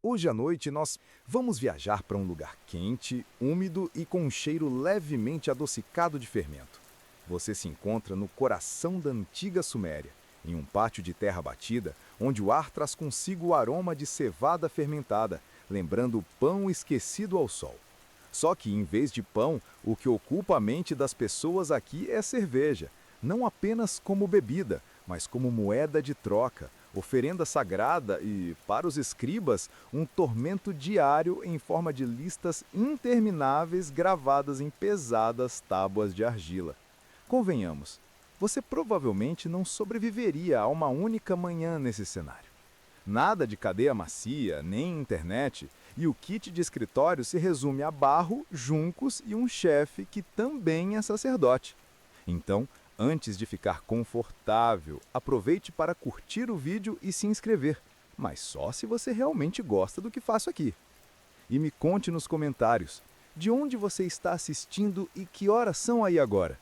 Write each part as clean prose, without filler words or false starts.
Hoje à noite nós vamos viajar para um lugar quente, úmido e com um cheiro levemente adocicado de fermento. Você se encontra no coração da antiga Suméria, em um pátio de terra batida, onde o ar traz consigo o aroma de cevada fermentada, lembrando o pão esquecido ao sol. Só que, em vez de pão, o que ocupa a mente das pessoas aqui é cerveja, não apenas como bebida, mas como moeda de troca, oferenda sagrada e, para os escribas, um tormento diário em forma de listas intermináveis gravadas em pesadas tábuas de argila. Convenhamos, você provavelmente não sobreviveria a uma única manhã nesse cenário. Nada de cadeia macia, nem internet, e o kit de escritório se resume a barro, juncos e um chefe que também é sacerdote. Então, antes de ficar confortável, aproveite para curtir o vídeo e se inscrever, mas só se você realmente gosta do que faço aqui. E me conte nos comentários, de onde você está assistindo e que horas são aí agora?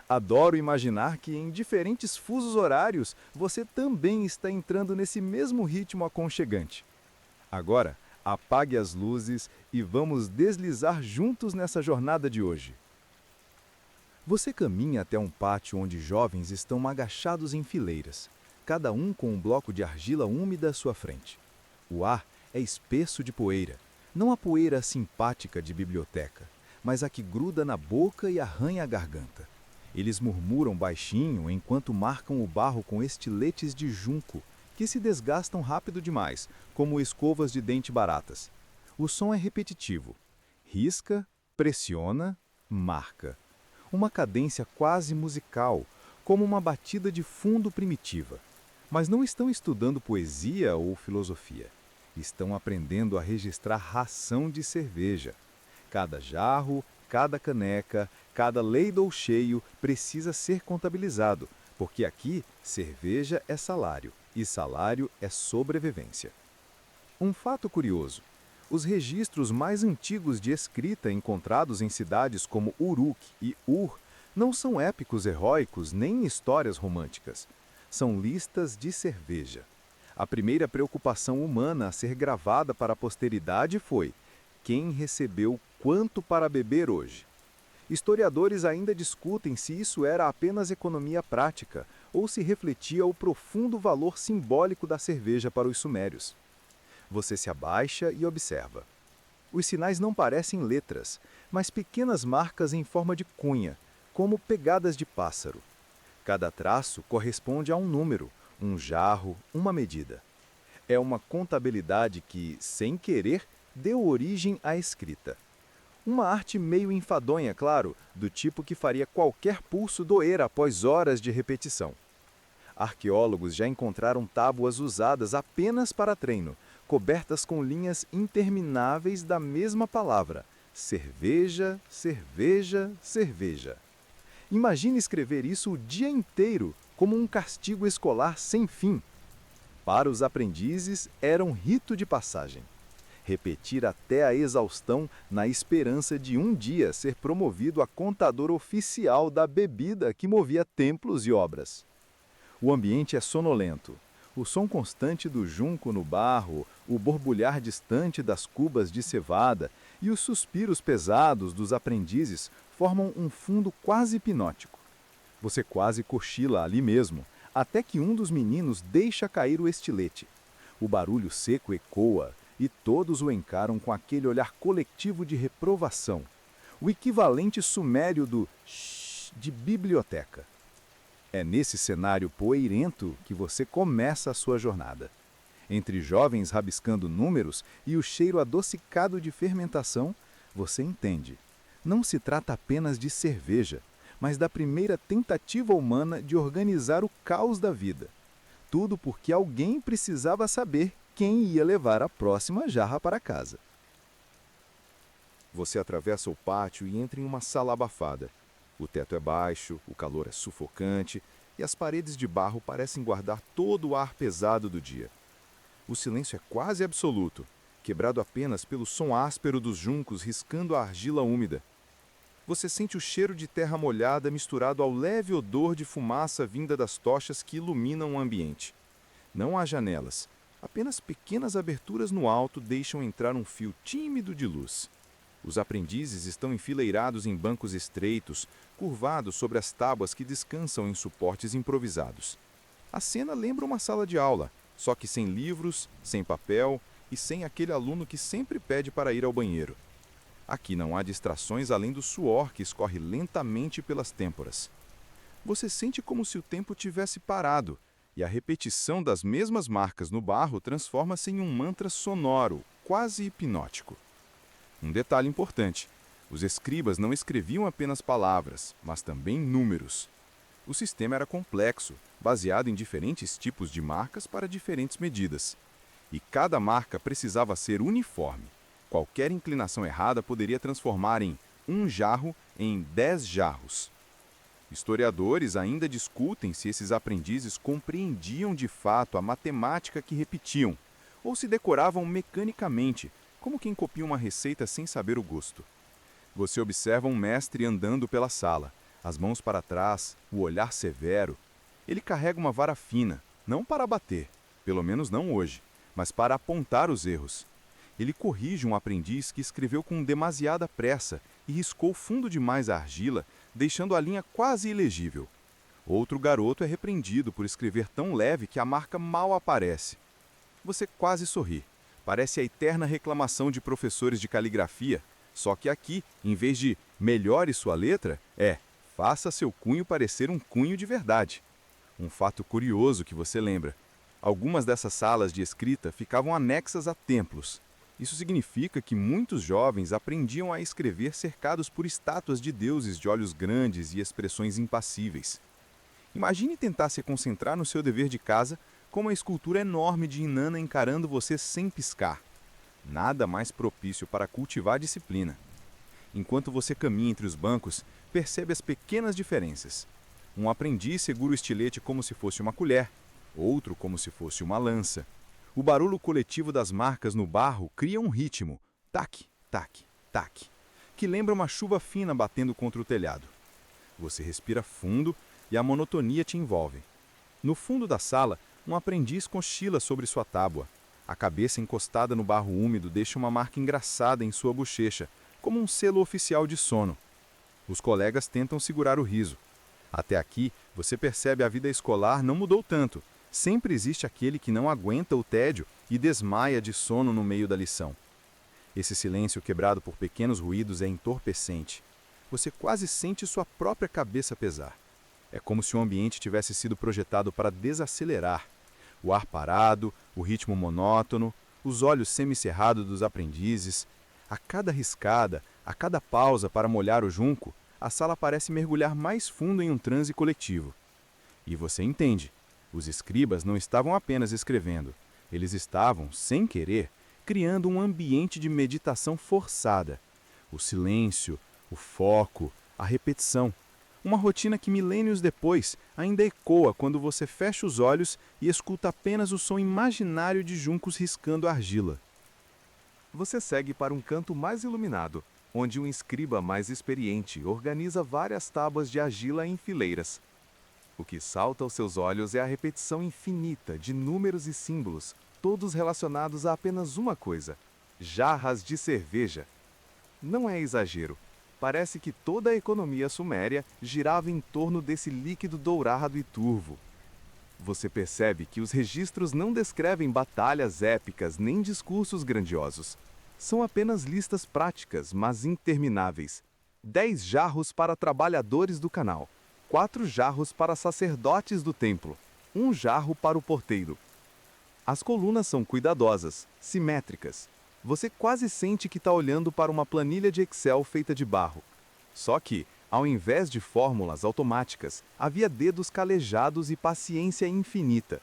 Adoro imaginar que em diferentes fusos horários você também está entrando nesse mesmo ritmo aconchegante. Agora, apague as luzes e vamos deslizar juntos nessa jornada de hoje. Você caminha até um pátio onde jovens estão agachados em fileiras, cada um com um bloco de argila úmida à sua frente. O ar é espesso de poeira, não a poeira simpática de biblioteca, mas a que gruda na boca e arranha a garganta. Eles murmuram baixinho enquanto marcam o barro com estiletes de junco, que se desgastam rápido demais, como escovas de dente baratas. O som é repetitivo. Risca, pressiona, marca. Uma cadência quase musical, como uma batida de fundo primitiva. Mas não estão estudando poesia ou filosofia. Estão aprendendo a registrar ração de cerveja. Cada jarro, cada caneca, cada ladle cheio precisa ser contabilizado, porque aqui cerveja é salário e salário é sobrevivência. Um fato curioso: os registros mais antigos de escrita encontrados em cidades como Uruk e Ur não são épicos heróicos nem histórias românticas. São listas de cerveja. A primeira preocupação humana a ser gravada para a posteridade foi: quem recebeu quanto para beber hoje? Historiadores ainda discutem se isso era apenas economia prática ou se refletia o profundo valor simbólico da cerveja para os sumérios. Você se abaixa e observa. Os sinais não parecem letras, mas pequenas marcas em forma de cunha, como pegadas de pássaro. Cada traço corresponde a um número, um jarro, uma medida. É uma contabilidade que, sem querer, deu origem à escrita. Uma arte meio enfadonha, claro, do tipo que faria qualquer pulso doer após horas de repetição. Arqueólogos já encontraram tábuas usadas apenas para treino, cobertas com linhas intermináveis da mesma palavra: cerveja, cerveja, cerveja. Imagine escrever isso o dia inteiro, como um castigo escolar sem fim. Para os aprendizes, era um rito de passagem. Repetir até a exaustão na esperança de um dia ser promovido a contador oficial da bebida que movia templos e obras. O ambiente é sonolento. O som constante do junco no barro, o borbulhar distante das cubas de cevada e os suspiros pesados dos aprendizes formam um fundo quase hipnótico. Você quase cochila ali mesmo, até que um dos meninos deixa cair o estilete. O barulho seco ecoa e todos o encaram com aquele olhar coletivo de reprovação, o equivalente sumério do shh de biblioteca. É nesse cenário poeirento que você começa a sua jornada. Entre jovens rabiscando números e o cheiro adocicado de fermentação, você entende. Não se trata apenas de cerveja, mas da primeira tentativa humana de organizar o caos da vida. Tudo porque alguém precisava saber quem ia levar a próxima jarra para casa. Você atravessa o pátio e entra em uma sala abafada. O teto é baixo, o calor é sufocante e as paredes de barro parecem guardar todo o ar pesado do dia. O silêncio é quase absoluto, quebrado apenas pelo som áspero dos juncos riscando a argila úmida. Você sente o cheiro de terra molhada misturado ao leve odor de fumaça vinda das tochas que iluminam o ambiente. Não há janelas, Apenas pequenas aberturas no alto deixam entrar um fio tímido de luz. Os aprendizes estão enfileirados em bancos estreitos, curvados sobre as tábuas que descansam em suportes improvisados. A cena lembra uma sala de aula, só que sem livros, sem papel e sem aquele aluno que sempre pede para ir ao banheiro. Aqui não há distrações além do suor que escorre lentamente pelas têmporas. Você sente como se o tempo tivesse parado, e a repetição das mesmas marcas no barro transforma-se em um mantra sonoro, quase hipnótico. Um detalhe importante: os escribas não escreviam apenas palavras, mas também números. O sistema era complexo, baseado em diferentes tipos de marcas para diferentes medidas. E cada marca precisava ser uniforme. Qualquer inclinação errada poderia transformar em um jarro em 10 jarros. Historiadores ainda discutem se esses aprendizes compreendiam de fato a matemática que repetiam, ou se decoravam mecanicamente, como quem copia uma receita sem saber o gosto. Você observa um mestre andando pela sala, as mãos para trás, o olhar severo. Ele carrega uma vara fina, não para bater, pelo menos não hoje, mas para apontar os erros. Ele corrige um aprendiz que escreveu com demasiada pressa e riscou fundo demais a argila, deixando a linha quase ilegível. Outro garoto é repreendido por escrever tão leve que a marca mal aparece. Você quase sorri. Parece a eterna reclamação de professores de caligrafia, só que aqui, em vez de melhore sua letra, faça seu cunho parecer um cunho de verdade. Um fato curioso que você lembra: algumas dessas salas de escrita ficavam anexas a templos. Isso significa que muitos jovens aprendiam a escrever cercados por estátuas de deuses de olhos grandes e expressões impassíveis. Imagine tentar se concentrar no seu dever de casa com uma escultura enorme de Inanna encarando você sem piscar. Nada mais propício para cultivar disciplina. Enquanto você caminha entre os bancos, percebe as pequenas diferenças. Um aprendiz segura o estilete como se fosse uma colher, outro como se fosse uma lança. O barulho coletivo das marcas no barro cria um ritmo, tac, tac, tac, que lembra uma chuva fina batendo contra o telhado. Você respira fundo e a monotonia te envolve. No fundo da sala, um aprendiz cochila sobre sua tábua. A cabeça encostada no barro úmido deixa uma marca engraçada em sua bochecha, como um selo oficial de sono. Os colegas tentam segurar o riso. Até aqui, você percebe a vida escolar não mudou tanto. Sempre existe aquele que não aguenta o tédio e desmaia de sono no meio da lição. Esse silêncio quebrado por pequenos ruídos é entorpecente. Você quase sente sua própria cabeça pesar. É como se o ambiente tivesse sido projetado para desacelerar. O ar parado, o ritmo monótono, os olhos semicerrados dos aprendizes. A cada riscada, a cada pausa para molhar o junco, a sala parece mergulhar mais fundo em um transe coletivo. E você entende. Os escribas não estavam apenas escrevendo. Eles estavam, sem querer, criando um ambiente de meditação forçada. O silêncio, o foco, a repetição. Uma rotina que milênios depois ainda ecoa quando você fecha os olhos e escuta apenas o som imaginário de juncos riscando a argila. Você segue para um canto mais iluminado, onde um escriba mais experiente organiza várias tábuas de argila em fileiras. O que salta aos seus olhos é a repetição infinita de números e símbolos, todos relacionados a apenas uma coisa: jarras de cerveja. Não é exagero. Parece que toda a economia suméria girava em torno desse líquido dourado e turvo. Você percebe que os registros não descrevem batalhas épicas nem discursos grandiosos. São apenas listas práticas, mas intermináveis. 10 jarros para trabalhadores do canal. 4 jarros para sacerdotes do templo, 1 jarro para o porteiro. As colunas são cuidadosas, simétricas. Você quase sente que está olhando para uma planilha de Excel feita de barro. Só que, ao invés de fórmulas automáticas, havia dedos calejados e paciência infinita.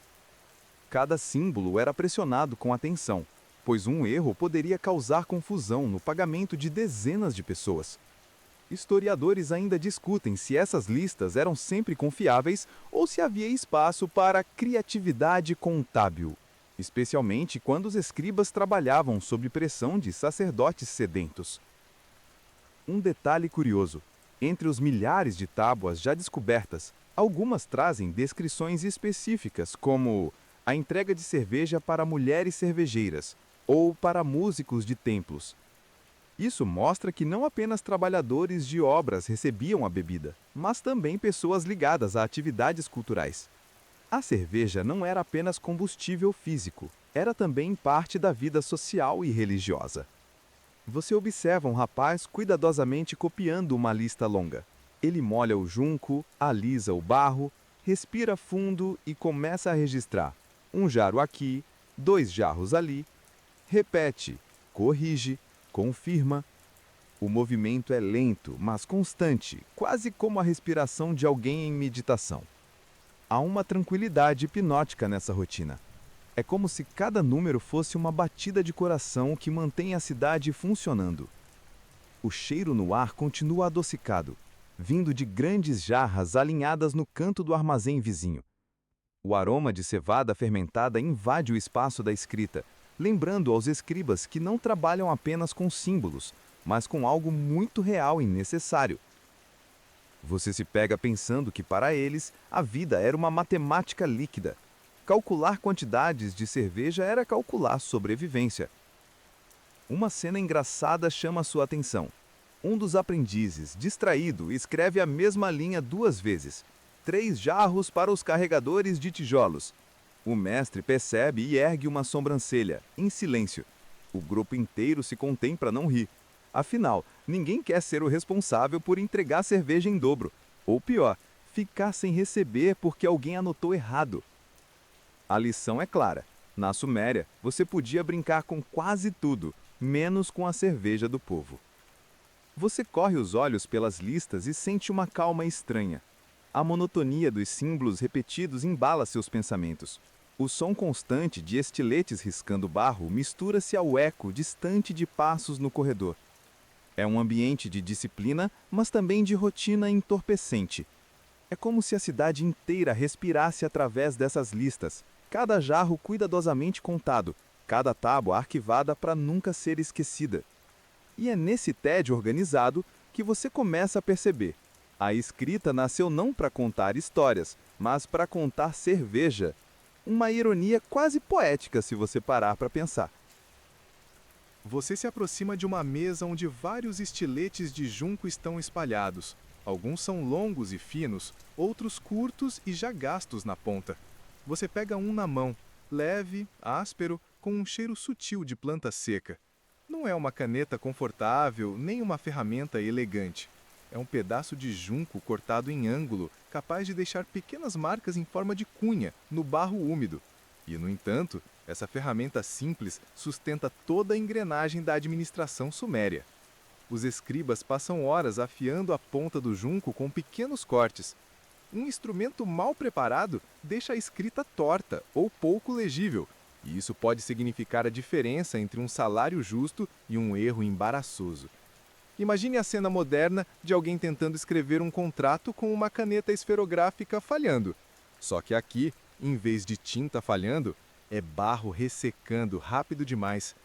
Cada símbolo era pressionado com atenção, pois um erro poderia causar confusão no pagamento de dezenas de pessoas. Historiadores ainda discutem se essas listas eram sempre confiáveis ou se havia espaço para criatividade contábil, especialmente quando os escribas trabalhavam sob pressão de sacerdotes sedentos. Um detalhe curioso: entre os milhares de tábuas já descobertas, algumas trazem descrições específicas, como a entrega de cerveja para mulheres cervejeiras ou para músicos de templos. Isso mostra que não apenas trabalhadores de obras recebiam a bebida, mas também pessoas ligadas a atividades culturais. A cerveja não era apenas combustível físico, era também parte da vida social e religiosa. Você observa um rapaz cuidadosamente copiando uma lista longa. Ele molha o junco, alisa o barro, respira fundo e começa a registrar: um jarro aqui, 2 jarros ali. Repete, corrige, confirma. O movimento é lento, mas constante, quase como a respiração de alguém em meditação. Há uma tranquilidade hipnótica nessa rotina. É como se cada número fosse uma batida de coração que mantém a cidade funcionando. O cheiro no ar continua adocicado, vindo de grandes jarras alinhadas no canto do armazém vizinho. O aroma de cevada fermentada invade o espaço da escrita, lembrando aos escribas que não trabalham apenas com símbolos, mas com algo muito real e necessário. Você se pega pensando que para eles a vida era uma matemática líquida. Calcular quantidades de cerveja era calcular sobrevivência. Uma cena engraçada chama sua atenção. Um dos aprendizes, distraído, escreve a mesma linha 2 vezes. 3 jarros para os carregadores de tijolos. O mestre percebe e ergue uma sobrancelha, em silêncio. O grupo inteiro se contém para não rir. Afinal, ninguém quer ser o responsável por entregar cerveja em dobro. Ou pior, ficar sem receber porque alguém anotou errado. A lição é clara. Na Suméria, você podia brincar com quase tudo, menos com a cerveja do povo. Você corre os olhos pelas listas e sente uma calma estranha. A monotonia dos símbolos repetidos embala seus pensamentos. O som constante de estiletes riscando barro mistura-se ao eco distante de passos no corredor. É um ambiente de disciplina, mas também de rotina entorpecente. É como se a cidade inteira respirasse através dessas listas, cada jarro cuidadosamente contado, cada tábua arquivada para nunca ser esquecida. E é nesse tédio organizado que você começa a perceber: a escrita nasceu não para contar histórias, mas para contar cerveja. Uma ironia quase poética se você parar para pensar. Você se aproxima de uma mesa onde vários estiletes de junco estão espalhados. Alguns são longos e finos, outros curtos e já gastos na ponta. Você pega um na mão, leve, áspero, com um cheiro sutil de planta seca. Não é uma caneta confortável, nem uma ferramenta elegante. É um pedaço de junco cortado em ângulo, capaz de deixar pequenas marcas em forma de cunha no barro úmido. E, no entanto, essa ferramenta simples sustenta toda a engrenagem da administração suméria. Os escribas passam horas afiando a ponta do junco com pequenos cortes. Um instrumento mal preparado deixa a escrita torta ou pouco legível, e isso pode significar a diferença entre um salário justo e um erro embaraçoso. Imagine a cena moderna de alguém tentando escrever um contrato com uma caneta esferográfica falhando. Só que aqui, em vez de tinta falhando, é barro ressecando rápido demais.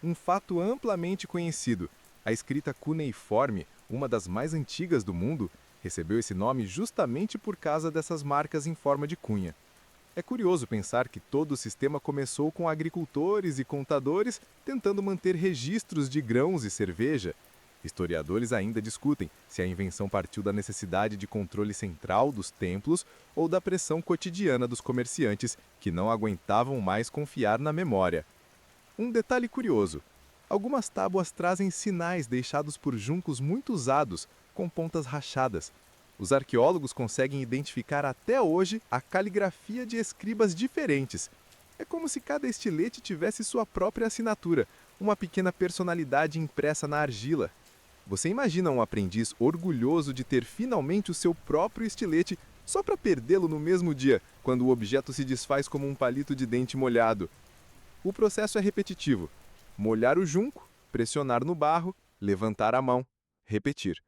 Um fato amplamente conhecido: a escrita cuneiforme, uma das mais antigas do mundo, recebeu esse nome justamente por causa dessas marcas em forma de cunha. É curioso pensar que todo o sistema começou com agricultores e contadores tentando manter registros de grãos e cerveja. Historiadores ainda discutem se a invenção partiu da necessidade de controle central dos templos ou da pressão cotidiana dos comerciantes, que não aguentavam mais confiar na memória. Um detalhe curioso: algumas tábuas trazem sinais deixados por juncos muito usados, com pontas rachadas. Os arqueólogos conseguem identificar até hoje a caligrafia de escribas diferentes. É como se cada estilete tivesse sua própria assinatura, uma pequena personalidade impressa na argila. Você imagina um aprendiz orgulhoso de ter finalmente o seu próprio estilete só para perdê-lo no mesmo dia, quando o objeto se desfaz como um palito de dente molhado. O processo é repetitivo: molhar o junco, pressionar no barro, levantar a mão, repetir.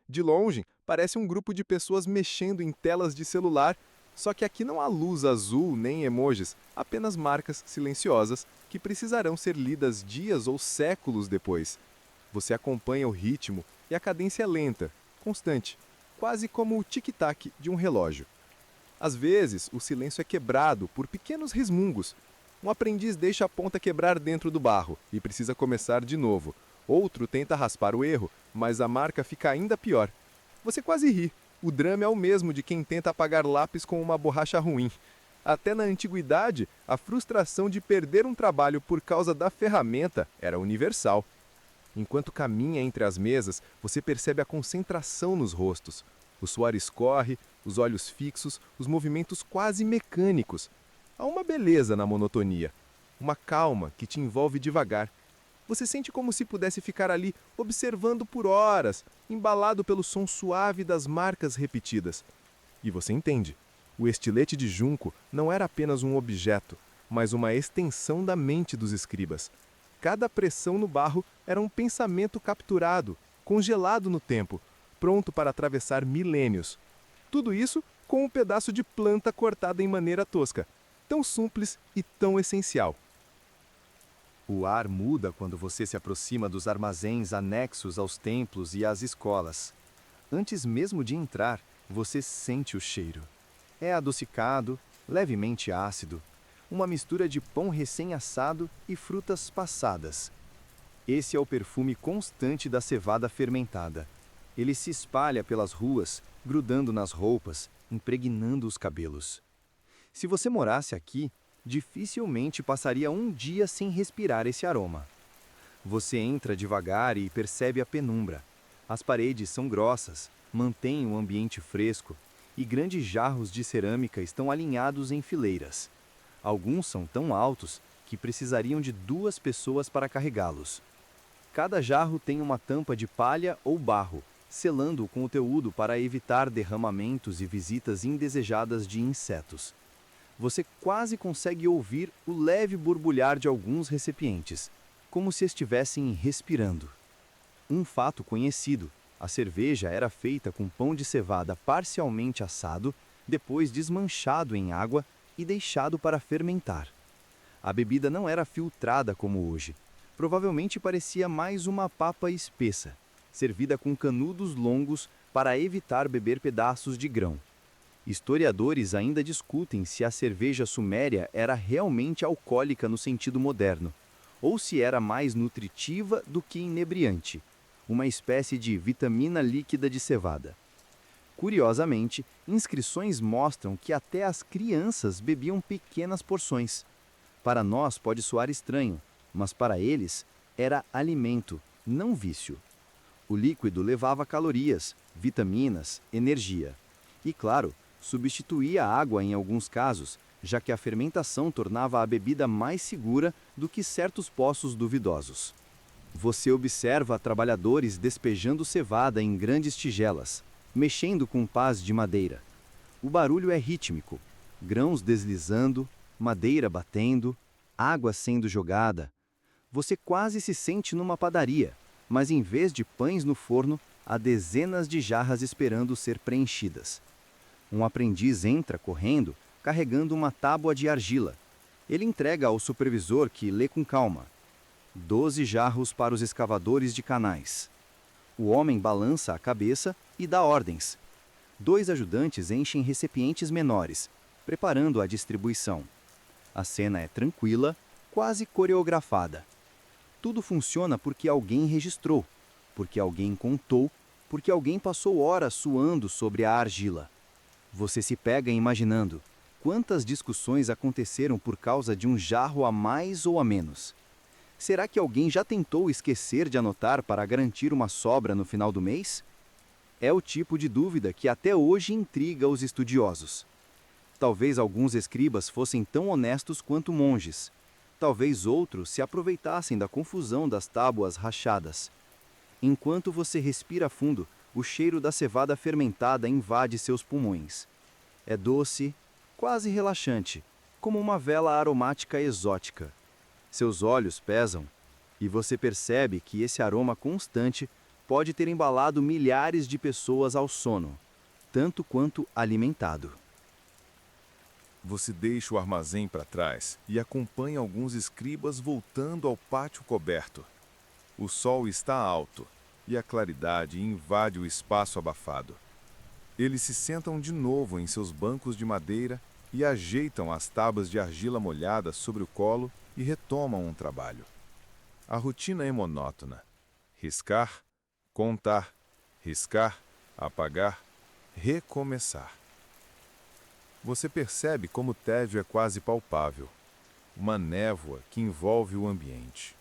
De longe, parece um grupo de pessoas mexendo em telas de celular, só que aqui não há luz azul nem emojis, apenas marcas silenciosas que precisarão ser lidas dias ou séculos depois. Você acompanha o ritmo e a cadência é lenta, constante, quase como o tic-tac de um relógio. Às vezes, o silêncio é quebrado por pequenos resmungos. Um aprendiz deixa a ponta quebrar dentro do barro e precisa começar de novo. Outro tenta raspar o erro, mas a marca fica ainda pior. Você quase ri. O drama é o mesmo de quem tenta apagar lápis com uma borracha ruim. Até na antiguidade, a frustração de perder um trabalho por causa da ferramenta era universal. Enquanto caminha entre as mesas, você percebe a concentração nos rostos. O suor escorre, os olhos fixos, os movimentos quase mecânicos. Há uma beleza na monotonia, uma calma que te envolve devagar. Você sente como se pudesse ficar ali observando por horas, embalado pelo som suave das marcas repetidas. E você entende. O estilete de junco não era apenas um objeto, mas uma extensão da mente dos escribas. Cada pressão no barro era um pensamento capturado, congelado no tempo, pronto para atravessar milênios. Tudo isso com um pedaço de planta cortada em maneira tosca, tão simples e tão essencial. O ar muda quando você se aproxima dos armazéns anexos aos templos e às escolas. Antes mesmo de entrar, você sente o cheiro. É adocicado, levemente ácido, uma mistura de pão recém-assado e frutas passadas. Esse é o perfume constante da cevada fermentada. Ele se espalha pelas ruas, grudando nas roupas, impregnando os cabelos. Se você morasse aqui, dificilmente passaria um dia sem respirar esse aroma. Você entra devagar e percebe a penumbra. As paredes são grossas, mantêm o ambiente fresco, e grandes jarros de cerâmica estão alinhados em fileiras. Alguns são tão altos que precisariam de 2 pessoas para carregá-los. Cada jarro tem uma tampa de palha ou barro, selando o conteúdo para evitar derramamentos e visitas indesejadas de insetos. Você quase consegue ouvir o leve borbulhar de alguns recipientes, como se estivessem respirando. Um fato conhecido: a cerveja era feita com pão de cevada parcialmente assado, depois desmanchado em água e deixado para fermentar. A bebida não era filtrada como hoje. Provavelmente parecia mais uma papa espessa, servida com canudos longos para evitar beber pedaços de grão. Historiadores ainda discutem se a cerveja suméria era realmente alcoólica no sentido moderno, ou se era mais nutritiva do que inebriante, uma espécie de vitamina líquida de cevada. Curiosamente, inscrições mostram que até as crianças bebiam pequenas porções. Para nós pode soar estranho, mas para eles era alimento, não vício. O líquido levava calorias, vitaminas, energia. E, claro, substituía a água em alguns casos, já que a fermentação tornava a bebida mais segura do que certos poços duvidosos. Você observa trabalhadores despejando cevada em grandes tigelas, mexendo com pás de madeira. O barulho é rítmico, grãos deslizando, madeira batendo, água sendo jogada. Você quase se sente numa padaria, mas em vez de pães no forno, há dezenas de jarras esperando ser preenchidas. Um aprendiz entra correndo, carregando uma tábua de argila. Ele entrega ao supervisor, que lê com calma. 12 jarros para os escavadores de canais. O homem balança a cabeça e dá ordens. 2 ajudantes enchem recipientes menores, preparando a distribuição. A cena é tranquila, quase coreografada. Tudo funciona porque alguém registrou, porque alguém contou, porque alguém passou horas suando sobre a argila. Você se pega imaginando quantas discussões aconteceram por causa de um jarro a mais ou a menos. Será que alguém já tentou esquecer de anotar para garantir uma sobra no final do mês? É o tipo de dúvida que até hoje intriga os estudiosos. Talvez alguns escribas fossem tão honestos quanto monges. Talvez outros se aproveitassem da confusão das tábuas rachadas. Enquanto você respira fundo, o cheiro da cevada fermentada invade seus pulmões. É doce, quase relaxante, como uma vela aromática exótica. Seus olhos pesam, e você percebe que esse aroma constante pode ter embalado milhares de pessoas ao sono, tanto quanto alimentado. Você deixa o armazém para trás e acompanha alguns escribas voltando ao pátio coberto. O sol está alto e a claridade invade o espaço abafado. Eles se sentam de novo em seus bancos de madeira e ajeitam as tábuas de argila molhada sobre o colo e retomam um trabalho. A rotina é monótona. Riscar, contar, riscar, apagar, recomeçar. Você percebe como o tédio é quase palpável. Uma névoa que envolve o ambiente.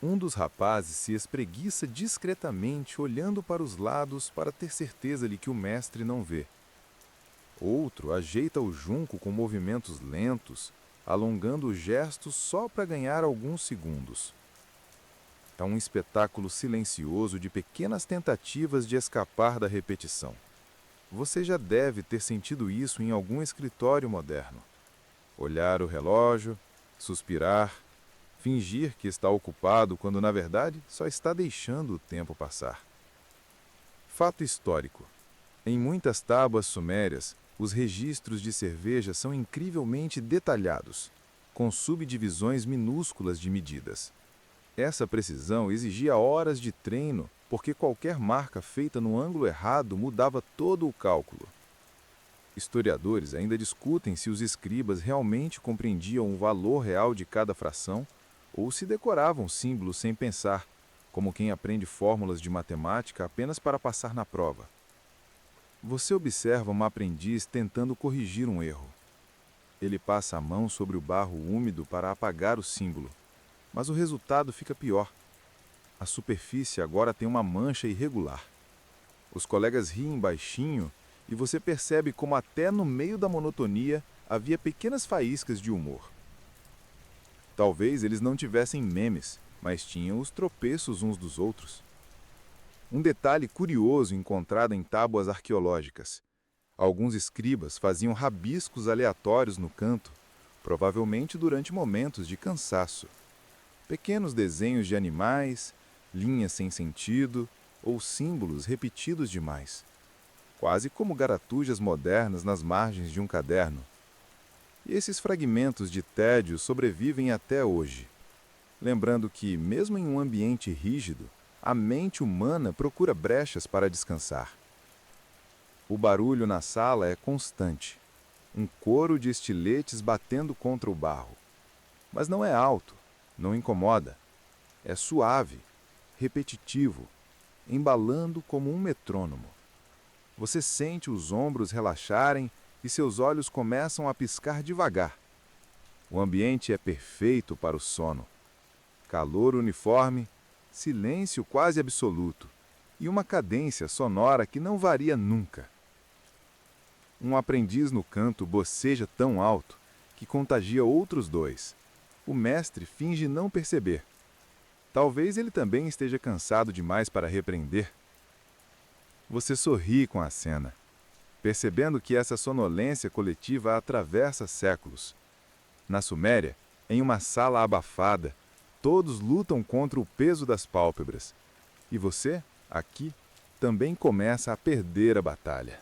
Um dos rapazes se espreguiça discretamente olhando para os lados para ter certeza de que o mestre não vê. Outro ajeita o junco com movimentos lentos, alongando o gesto só para ganhar alguns segundos. É um espetáculo silencioso de pequenas tentativas de escapar da repetição. Você já deve ter sentido isso em algum escritório moderno. Olhar o relógio, suspirar, fingir que está ocupado quando na verdade só está deixando o tempo passar. Fato histórico. Em muitas tábuas sumérias, os registros de cerveja são incrivelmente detalhados, com subdivisões minúsculas de medidas. Essa precisão exigia horas de treino, porque qualquer marca feita no ângulo errado mudava todo o cálculo. Historiadores ainda discutem se os escribas realmente compreendiam o valor real de cada fração ou se decoravam símbolos sem pensar, como quem aprende fórmulas de matemática apenas para passar na prova. Você observa uma aprendiz tentando corrigir um erro. Ele passa a mão sobre o barro úmido para apagar o símbolo, mas o resultado fica pior. A superfície agora tem uma mancha irregular. Os colegas riem baixinho e você percebe como até no meio da monotonia havia pequenas faíscas de humor. Talvez eles não tivessem memes, mas tinham os tropeços uns dos outros. Um detalhe curioso encontrado em tábuas arqueológicas. Alguns escribas faziam rabiscos aleatórios no canto, provavelmente durante momentos de cansaço. Pequenos desenhos de animais, linhas sem sentido ou símbolos repetidos demais, quase como garatujas modernas nas margens de um caderno. E esses fragmentos de tédio sobrevivem até hoje, lembrando que, mesmo em um ambiente rígido, a mente humana procura brechas para descansar. O barulho na sala é constante, um coro de estiletes batendo contra o barro. Mas não é alto, não incomoda. É suave, repetitivo, embalando como um metrônomo. Você sente os ombros relaxarem e seus olhos começam a piscar devagar. O ambiente é perfeito para o sono. Calor uniforme, silêncio quase absoluto e uma cadência sonora que não varia nunca. Um aprendiz no canto boceja tão alto que contagia outros dois. O mestre finge não perceber. Talvez ele também esteja cansado demais para repreender. Você sorri com a cena, percebendo que essa sonolência coletiva atravessa séculos. Na Suméria, em uma sala abafada, todos lutam contra o peso das pálpebras. E você, aqui, também começa a perder a batalha.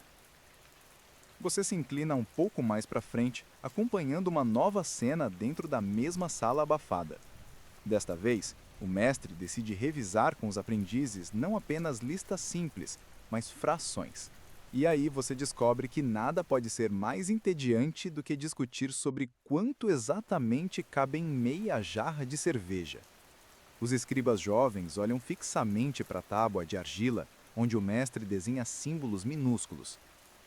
Você se inclina um pouco mais para frente, acompanhando uma nova cena dentro da mesma sala abafada. Desta vez, o mestre decide revisar com os aprendizes não apenas listas simples, mas frações. E aí você descobre que nada pode ser mais entediante do que discutir sobre quanto exatamente cabe em meia jarra de cerveja. Os escribas jovens olham fixamente para a tábua de argila, onde o mestre desenha símbolos minúsculos.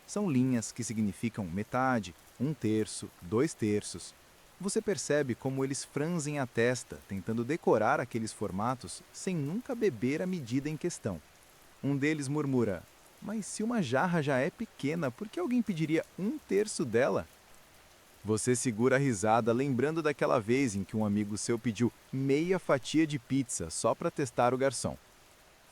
São linhas que significam metade, 1/3, 2/3. Você percebe como eles franzem a testa, tentando decorar aqueles formatos sem nunca beber a medida em questão. Um deles murmura: "Mas se uma jarra já é pequena, por que alguém pediria 1/3 dela?" Você segura a risada lembrando daquela vez em que um amigo seu pediu meia fatia de pizza só para testar o garçom.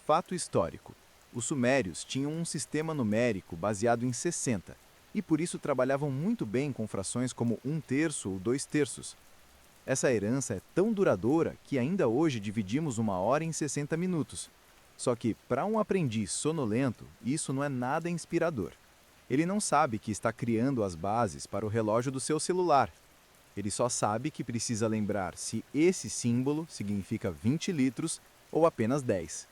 Fato histórico. Os sumérios tinham um sistema numérico baseado em 60, e por isso trabalhavam muito bem com frações como 1/3 ou 2/3. Essa herança é tão duradoura que ainda hoje dividimos uma hora em 60 minutos. Só que, para um aprendiz sonolento, isso não é nada inspirador. Ele não sabe que está criando as bases para o relógio do seu celular. Ele só sabe que precisa lembrar se esse símbolo significa 20 litros ou apenas 10.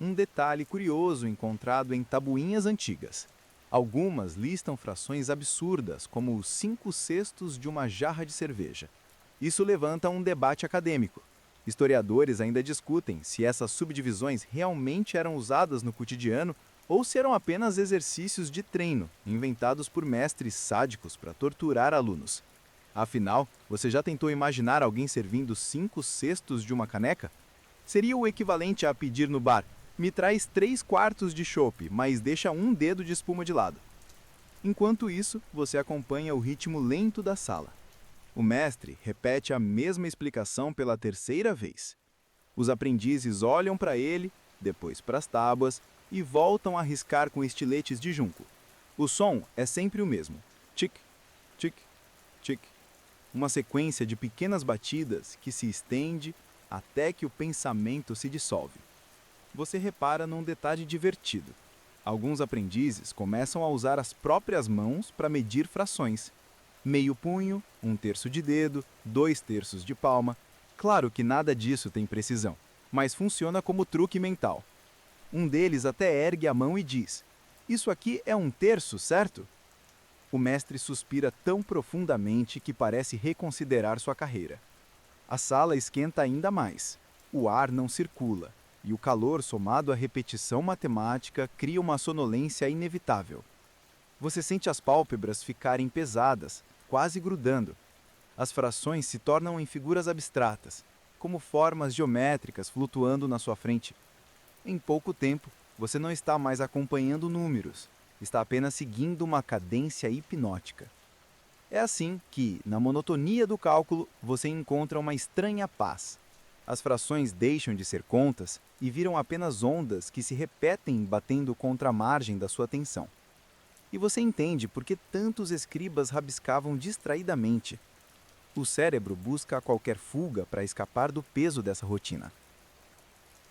Um detalhe curioso encontrado em tabuinhas antigas. Algumas listam frações absurdas, como os 5/6 de uma jarra de cerveja. Isso levanta um debate acadêmico. Historiadores ainda discutem se essas subdivisões realmente eram usadas no cotidiano ou se eram apenas exercícios de treino, inventados por mestres sádicos para torturar alunos. Afinal, você já tentou imaginar alguém servindo 5/6 de uma caneca? Seria o equivalente a pedir no bar: me traz 3/4 de chopp, mas deixa um dedo de espuma de lado. Enquanto isso, você acompanha o ritmo lento da sala. O mestre repete a mesma explicação pela terceira vez. Os aprendizes olham para ele, depois para as tábuas, e voltam a riscar com estiletes de junco. O som é sempre o mesmo: tic, tic, tic. Uma sequência de pequenas batidas que se estende até que o pensamento se dissolve. Você repara num detalhe divertido. Alguns aprendizes começam a usar as próprias mãos para medir frações. Meio punho, 1/3 de dedo, 2/3 de palma. Claro que nada disso tem precisão, mas funciona como truque mental. Um deles até ergue a mão e diz: "Isso aqui é 1/3, certo?" O mestre suspira tão profundamente que parece reconsiderar sua carreira. A sala esquenta ainda mais. O ar não circula, e o calor somado à repetição matemática cria uma sonolência inevitável. Você sente as pálpebras ficarem pesadas, quase grudando. As frações se tornam em figuras abstratas, como formas geométricas flutuando na sua frente. Em pouco tempo, você não está mais acompanhando números, está apenas seguindo uma cadência hipnótica. É assim que, na monotonia do cálculo, você encontra uma estranha paz. As frações deixam de ser contas e viram apenas ondas que se repetem batendo contra a margem da sua atenção. E você entende por que tantos escribas rabiscavam distraidamente. O cérebro busca qualquer fuga para escapar do peso dessa rotina.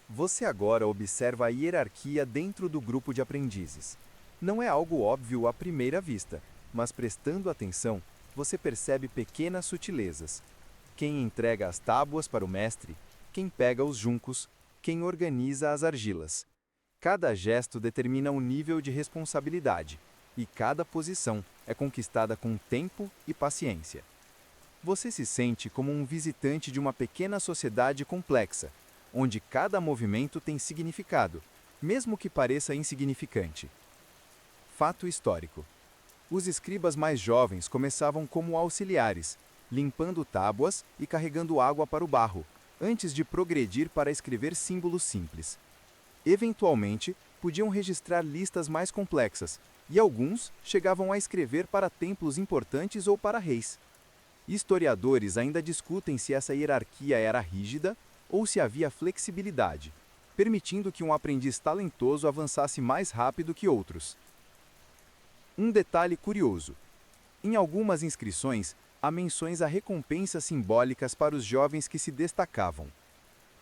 Você agora observa a hierarquia dentro do grupo de aprendizes. Não é algo óbvio à primeira vista, mas prestando atenção, você percebe pequenas sutilezas. Quem entrega as tábuas para o mestre, quem pega os juncos, quem organiza as argilas. Cada gesto determina um nível de responsabilidade, e cada posição é conquistada com tempo e paciência. Você se sente como um visitante de uma pequena sociedade complexa, onde cada movimento tem significado, mesmo que pareça insignificante. Fato histórico. Os escribas mais jovens começavam como auxiliares, limpando tábuas e carregando água para o barro, antes de progredir para escrever símbolos simples. Eventualmente, podiam registrar listas mais complexas, e alguns chegavam a escrever para templos importantes ou para reis. Historiadores ainda discutem se essa hierarquia era rígida ou se havia flexibilidade, permitindo que um aprendiz talentoso avançasse mais rápido que outros. Um detalhe curioso: em algumas inscrições, há menções a recompensas simbólicas para os jovens que se destacavam.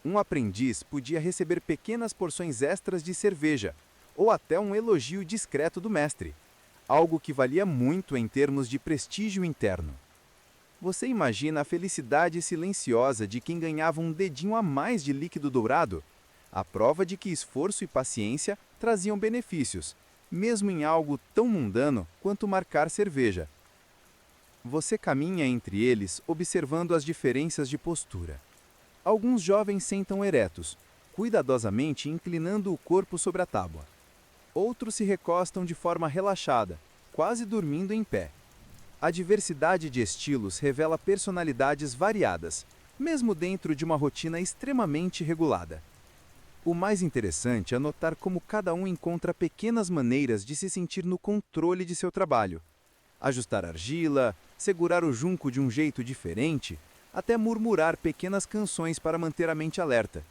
Um aprendiz podia receber pequenas porções extras de cerveja, ou até um elogio discreto do mestre, algo que valia muito em termos de prestígio interno. Você imagina a felicidade silenciosa de quem ganhava um dedinho a mais de líquido dourado? A prova de que esforço e paciência traziam benefícios, mesmo em algo tão mundano quanto marcar cerveja. Você caminha entre eles observando as diferenças de postura. Alguns jovens sentam eretos, cuidadosamente inclinando o corpo sobre a tábua. Outros se recostam de forma relaxada, quase dormindo em pé. A diversidade de estilos revela personalidades variadas, mesmo dentro de uma rotina extremamente regulada. O mais interessante é notar como cada um encontra pequenas maneiras de se sentir no controle de seu trabalho. Ajustar argila, segurar o junco de um jeito diferente, até murmurar pequenas canções para manter a mente alerta.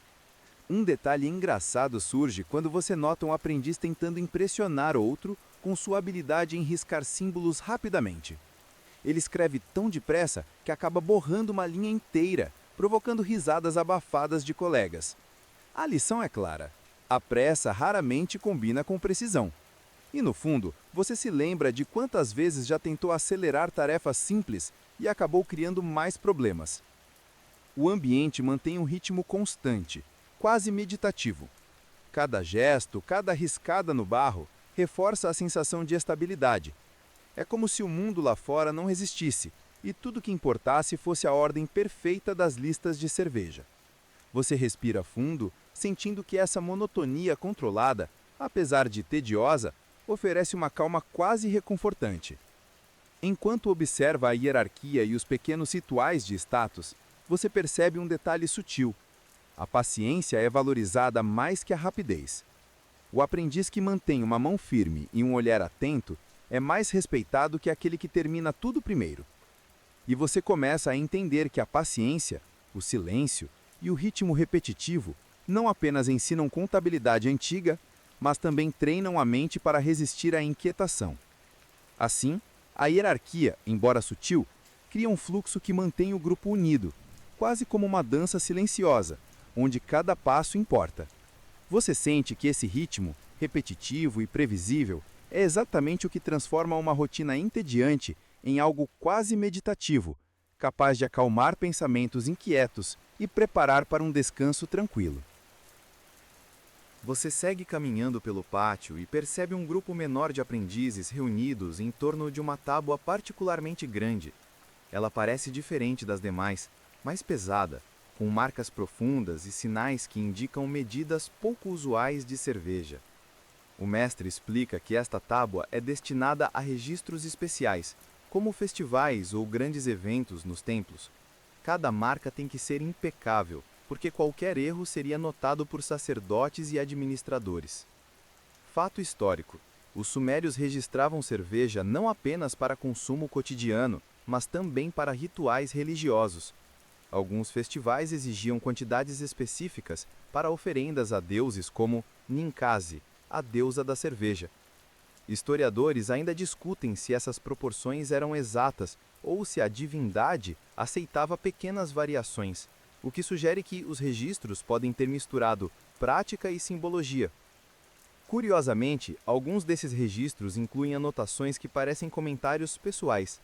Um detalhe engraçado surge quando você nota um aprendiz tentando impressionar outro com sua habilidade em riscar símbolos rapidamente. Ele escreve tão depressa que acaba borrando uma linha inteira, provocando risadas abafadas de colegas. A lição é clara: a pressa raramente combina com precisão. E no fundo, você se lembra de quantas vezes já tentou acelerar tarefas simples e acabou criando mais problemas. O ambiente mantém um ritmo constante, quase meditativo. Cada gesto, cada riscada no barro, reforça a sensação de estabilidade. É como se o mundo lá fora não existisse e tudo que importasse fosse a ordem perfeita das listas de cerveja. Você respira fundo, sentindo que essa monotonia controlada, apesar de tediosa, oferece uma calma quase reconfortante. Enquanto observa a hierarquia e os pequenos rituais de status, você percebe um detalhe sutil. A paciência é valorizada mais que a rapidez. O aprendiz que mantém uma mão firme e um olhar atento é mais respeitado que aquele que termina tudo primeiro. E você começa a entender que a paciência, o silêncio e o ritmo repetitivo não apenas ensinam contabilidade antiga, mas também treinam a mente para resistir à inquietação. Assim, a hierarquia, embora sutil, cria um fluxo que mantém o grupo unido, quase como uma dança silenciosa, onde cada passo importa. Você sente que esse ritmo, repetitivo e previsível, é exatamente o que transforma uma rotina entediante em algo quase meditativo, capaz de acalmar pensamentos inquietos e preparar para um descanso tranquilo. Você segue caminhando pelo pátio e percebe um grupo menor de aprendizes reunidos em torno de uma tábua particularmente grande. Ela parece diferente das demais, mais pesada, com marcas profundas e sinais que indicam medidas pouco usuais de cerveja. O mestre explica que esta tábua é destinada a registros especiais, como festivais ou grandes eventos nos templos. Cada marca tem que ser impecável, porque qualquer erro seria notado por sacerdotes e administradores. Fato histórico: os sumérios registravam cerveja não apenas para consumo cotidiano, mas também para rituais religiosos. Alguns festivais exigiam quantidades específicas para oferendas a deuses como Ninkasi, a deusa da cerveja. Historiadores ainda discutem se essas proporções eram exatas ou se a divindade aceitava pequenas variações, o que sugere que os registros podem ter misturado prática e simbologia. Curiosamente, alguns desses registros incluem anotações que parecem comentários pessoais.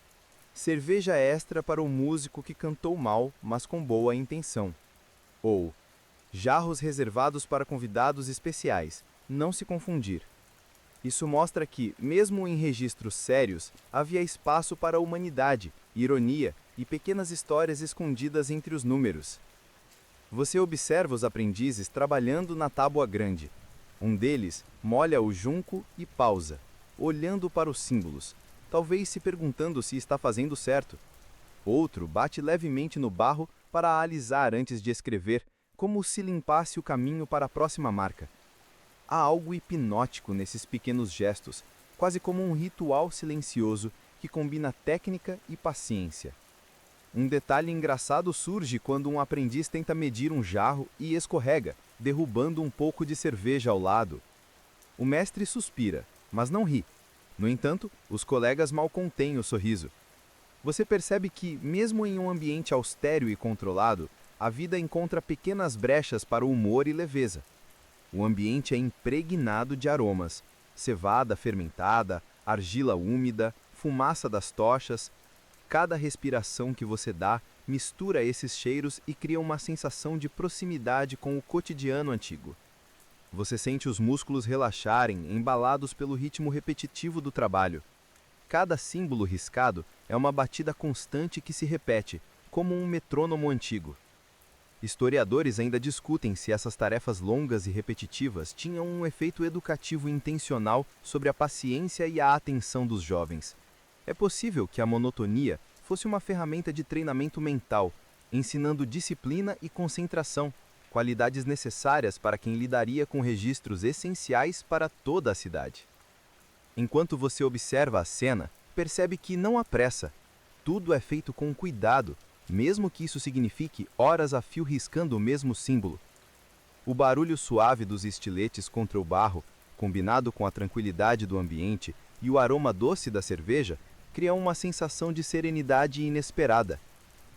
Cerveja extra para o músico que cantou mal, mas com boa intenção. Ou jarros reservados para convidados especiais, não se confundir. Isso mostra que, mesmo em registros sérios, havia espaço para a humanidade, ironia e pequenas histórias escondidas entre os números. Você observa os aprendizes trabalhando na tábua grande. Um deles molha o junco e pausa, olhando para os símbolos, talvez se perguntando se está fazendo certo. Outro bate levemente no barro para alisar antes de escrever, como se limpasse o caminho para a próxima marca. Há algo hipnótico nesses pequenos gestos, quase como um ritual silencioso que combina técnica e paciência. Um detalhe engraçado surge quando um aprendiz tenta medir um jarro e escorrega, derrubando um pouco de cerveja ao lado. O mestre suspira, mas não ri. No entanto, os colegas mal contêm o sorriso. Você percebe que, mesmo em um ambiente austero e controlado, a vida encontra pequenas brechas para o humor e leveza. O ambiente é impregnado de aromas: cevada fermentada, argila úmida, fumaça das tochas. Cada respiração que você dá mistura esses cheiros e cria uma sensação de proximidade com o cotidiano antigo. Você sente os músculos relaxarem, embalados pelo ritmo repetitivo do trabalho. Cada símbolo riscado é uma batida constante que se repete, como um metrônomo antigo. Historiadores ainda discutem se essas tarefas longas e repetitivas tinham um efeito educativo intencional sobre a paciência e a atenção dos jovens. É possível que a monotonia fosse uma ferramenta de treinamento mental, ensinando disciplina e concentração, qualidades necessárias para quem lidaria com registros essenciais para toda a cidade. Enquanto você observa a cena, percebe que não há pressa. Tudo é feito com cuidado, mesmo que isso signifique horas a fio riscando o mesmo símbolo. O barulho suave dos estiletes contra o barro, combinado com a tranquilidade do ambiente e o aroma doce da cerveja, cria uma sensação de serenidade inesperada.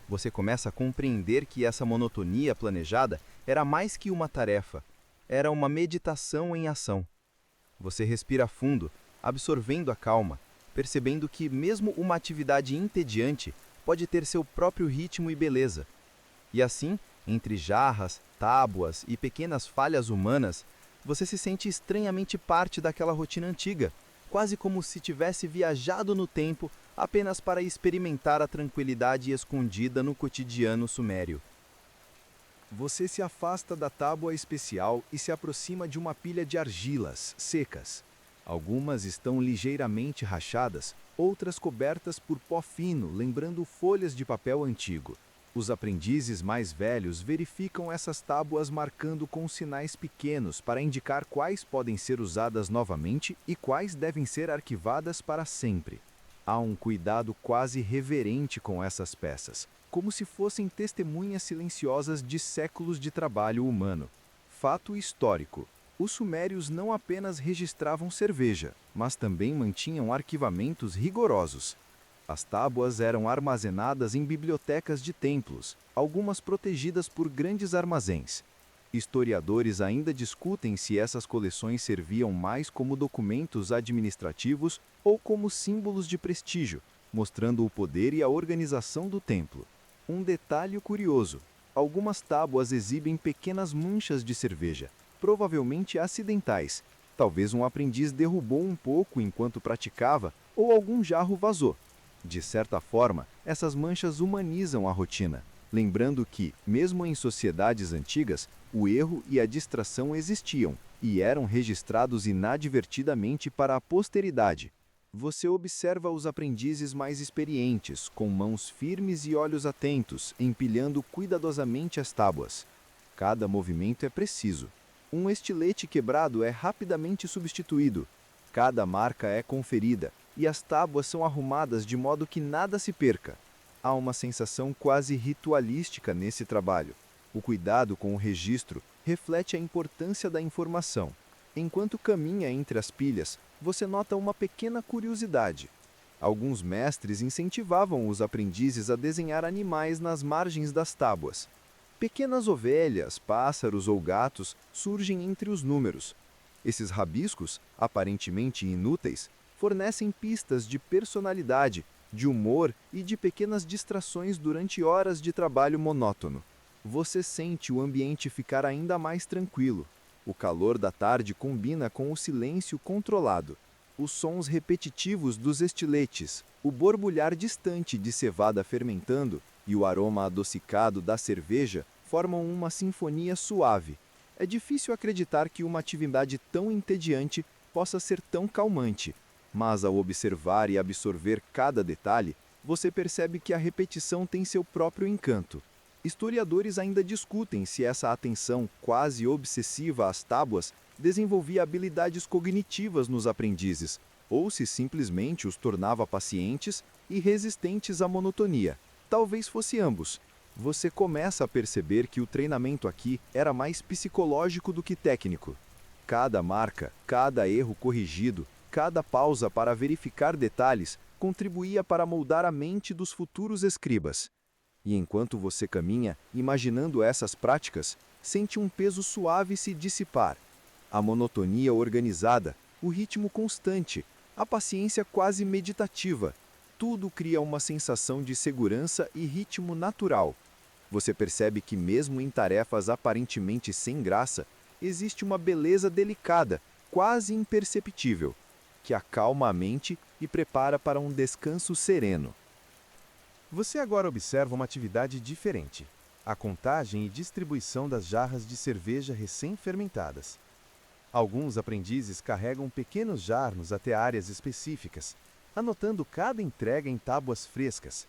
Você começa a compreender que essa monotonia planejada era mais que uma tarefa, era uma meditação em ação. Você respira fundo, absorvendo a calma, percebendo que mesmo uma atividade entediante pode ter seu próprio ritmo e beleza. E assim, entre jarras, tábuas e pequenas falhas humanas, Você se sente estranhamente parte daquela rotina antiga, quase como se tivesse viajado no tempo apenas para experimentar a tranquilidade escondida no cotidiano sumério. Você se afasta da tábua especial e se aproxima de uma pilha de argilas secas. Algumas estão ligeiramente rachadas, outras cobertas por pó fino, lembrando folhas de papel antigo. Os aprendizes mais velhos verificam essas tábuas marcando com sinais pequenos para indicar quais podem ser usadas novamente e quais devem ser arquivadas para sempre. Há um cuidado quase reverente com essas peças, como se fossem testemunhas silenciosas de séculos de trabalho humano. Fato histórico: os sumérios não apenas registravam cerveja, mas também mantinham arquivamentos rigorosos. As tábuas eram armazenadas em bibliotecas de templos, algumas protegidas por grandes armazéns. Historiadores ainda discutem se essas coleções serviam mais como documentos administrativos ou como símbolos de prestígio, mostrando o poder e a organização do templo. Um detalhe curioso: algumas tábuas exibem pequenas manchas de cerveja, provavelmente acidentais. Talvez um aprendiz derrubou um pouco enquanto praticava ou algum jarro vazou. De certa forma, essas manchas humanizam a rotina, lembrando que, mesmo em sociedades antigas, o erro e a distração existiam e eram registrados inadvertidamente para a posteridade. Você observa os aprendizes mais experientes, com mãos firmes e olhos atentos, empilhando cuidadosamente as tábuas. Cada movimento é preciso. Um estilete quebrado é rapidamente substituído. Cada marca é conferida e as tábuas são arrumadas de modo que nada se perca. Há uma sensação quase ritualística nesse trabalho. O cuidado com o registro reflete a importância da informação. Enquanto caminha entre as pilhas, você nota uma pequena curiosidade. Alguns mestres incentivavam os aprendizes a desenhar animais nas margens das tábuas. Pequenas ovelhas, pássaros ou gatos surgem entre os números. Esses rabiscos, aparentemente inúteis, fornecem pistas de personalidade, de humor e de pequenas distrações durante horas de trabalho monótono. Você sente o ambiente ficar ainda mais tranquilo. O calor da tarde combina com o silêncio controlado. Os sons repetitivos dos estiletes, o borbulhar distante de cevada fermentando e o aroma adocicado da cerveja formam uma sinfonia suave. É difícil acreditar que uma atividade tão entediante possa ser tão calmante, mas ao observar e absorver cada detalhe, você percebe que a repetição tem seu próprio encanto. Historiadores ainda discutem se essa atenção quase obsessiva às tábuas desenvolvia habilidades cognitivas nos aprendizes, ou se simplesmente os tornava pacientes e resistentes à monotonia. Talvez fosse ambos. Você começa a perceber que o treinamento aqui era mais psicológico do que técnico. Cada marca, cada erro corrigido, cada pausa para verificar detalhes contribuía para moldar a mente dos futuros escribas. E enquanto você caminha, imaginando essas práticas, sente um peso suave se dissipar. A monotonia organizada, o ritmo constante, a paciência quase meditativa, tudo cria uma sensação de segurança e ritmo natural. Você percebe que mesmo em tarefas aparentemente sem graça, existe uma beleza delicada, quase imperceptível, que acalma a mente e prepara para um descanso sereno. Você agora observa uma atividade diferente: a contagem e distribuição das jarras de cerveja recém-fermentadas. Alguns aprendizes carregam pequenos jarros até áreas específicas, anotando cada entrega em tábuas frescas.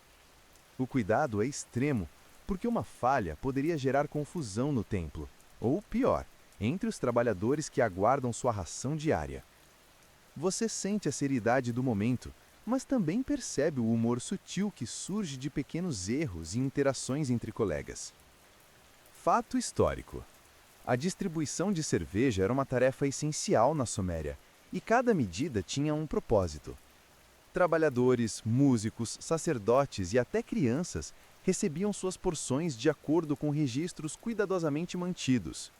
O cuidado é extremo, porque uma falha poderia gerar confusão no templo, ou pior, entre os trabalhadores que aguardam sua ração diária. Você sente a seriedade do momento, mas também percebe o humor sutil que surge de pequenos erros e interações entre colegas. Fato histórico: a distribuição de cerveja era uma tarefa essencial na Suméria, e cada medida tinha um propósito. Trabalhadores, músicos, sacerdotes e até crianças recebiam suas porções de acordo com registros cuidadosamente mantidos.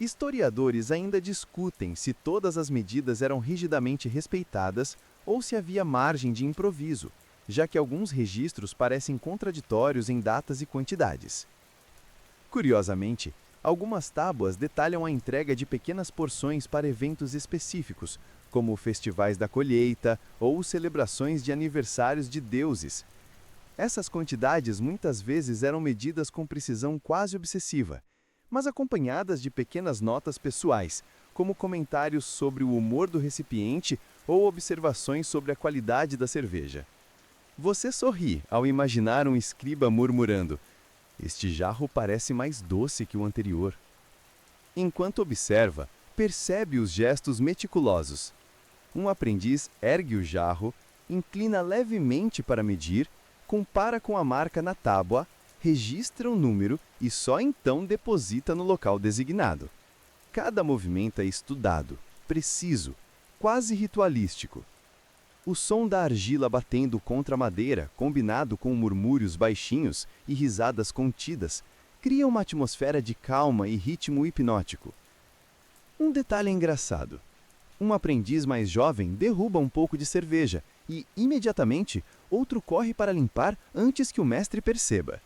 Historiadores ainda discutem se todas as medidas eram rigidamente respeitadas ou se havia margem de improviso, já que alguns registros parecem contraditórios em datas e quantidades. Curiosamente, Algumas tábuas detalham a entrega de pequenas porções para eventos específicos, como festivais da colheita ou celebrações de aniversários de deuses. Essas quantidades muitas vezes eram medidas com precisão quase obsessiva, mas acompanhadas de pequenas notas pessoais, como comentários sobre o humor do recipiente ou observações sobre a qualidade da cerveja. Você sorri ao imaginar um escriba murmurando: "Este jarro parece mais doce que o anterior." Enquanto observa, percebe os gestos meticulosos. Um aprendiz ergue o jarro, inclina levemente para medir, compara com a marca na tábua, registra o número e só então deposita no local designado. Cada movimento é estudado, preciso, quase ritualístico. O som da argila batendo contra a madeira, combinado com murmúrios baixinhos e risadas contidas, cria uma atmosfera de calma e ritmo hipnótico. Um detalhe engraçado. Um aprendiz mais jovem derruba um pouco de cerveja e, imediatamente, outro corre para limpar antes que o mestre perceba.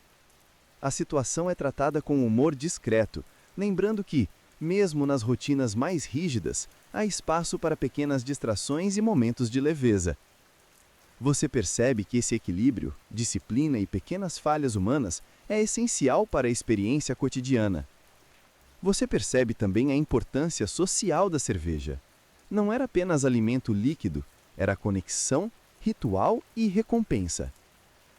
A situação é tratada com humor discreto, lembrando que, mesmo nas rotinas mais rígidas, há espaço para pequenas distrações e momentos de leveza. Você percebe que esse equilíbrio, disciplina e pequenas falhas humanas é essencial para a experiência cotidiana. Você percebe também a importância social da cerveja. Não era apenas alimento líquido, era conexão, ritual e recompensa.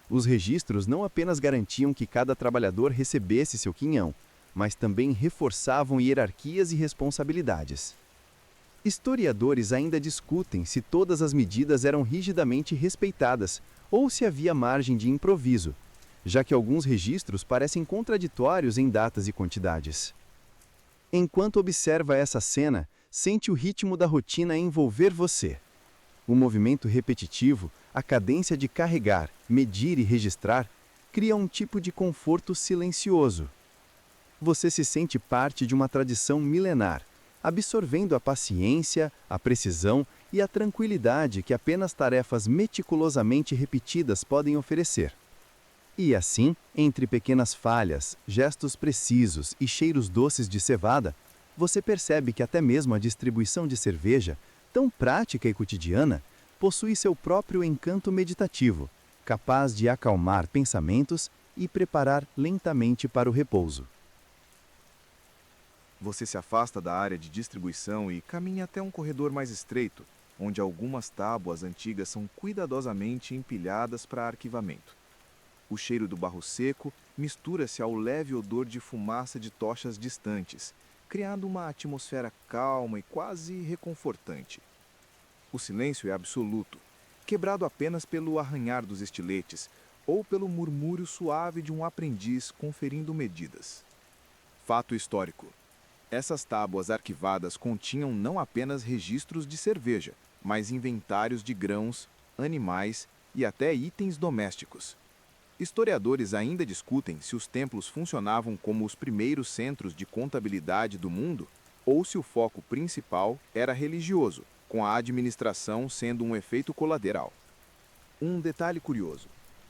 Os registros não apenas garantiam que cada trabalhador recebesse seu quinhão, mas também reforçavam hierarquias e responsabilidades. Historiadores ainda discutem se todas as medidas eram rigidamente respeitadas ou se havia margem de improviso, já que alguns registros parecem contraditórios em datas e quantidades. Enquanto observa essa cena, sente o ritmo da rotina envolver você. O movimento repetitivo, a cadência de carregar, medir e registrar, cria um tipo de conforto silencioso. Você se sente parte de uma tradição milenar, absorvendo a paciência, a precisão e a tranquilidade que apenas tarefas meticulosamente repetidas podem oferecer. E assim, entre pequenas falhas, gestos precisos e cheiros doces de cevada, você percebe que até mesmo a distribuição de cerveja, tão prática e cotidiana, possui seu próprio encanto meditativo, capaz de acalmar pensamentos e preparar lentamente para o repouso. Você se afasta da área de distribuição e caminha até um corredor mais estreito, onde algumas tábuas antigas são cuidadosamente empilhadas para arquivamento. O cheiro do barro seco mistura-se ao leve odor de fumaça de tochas distantes, criando uma atmosfera calma e quase reconfortante. O silêncio é absoluto, quebrado apenas pelo arranhar dos estiletes ou pelo murmúrio suave de um aprendiz conferindo medidas. Fato histórico. Essas tábuas arquivadas continham não apenas registros de cerveja, mas inventários de grãos, animais e até itens domésticos. Historiadores ainda discutem se os templos funcionavam como os primeiros centros de contabilidade do mundo ou se o foco principal era religioso, com a administração sendo um efeito colateral. Um detalhe curioso: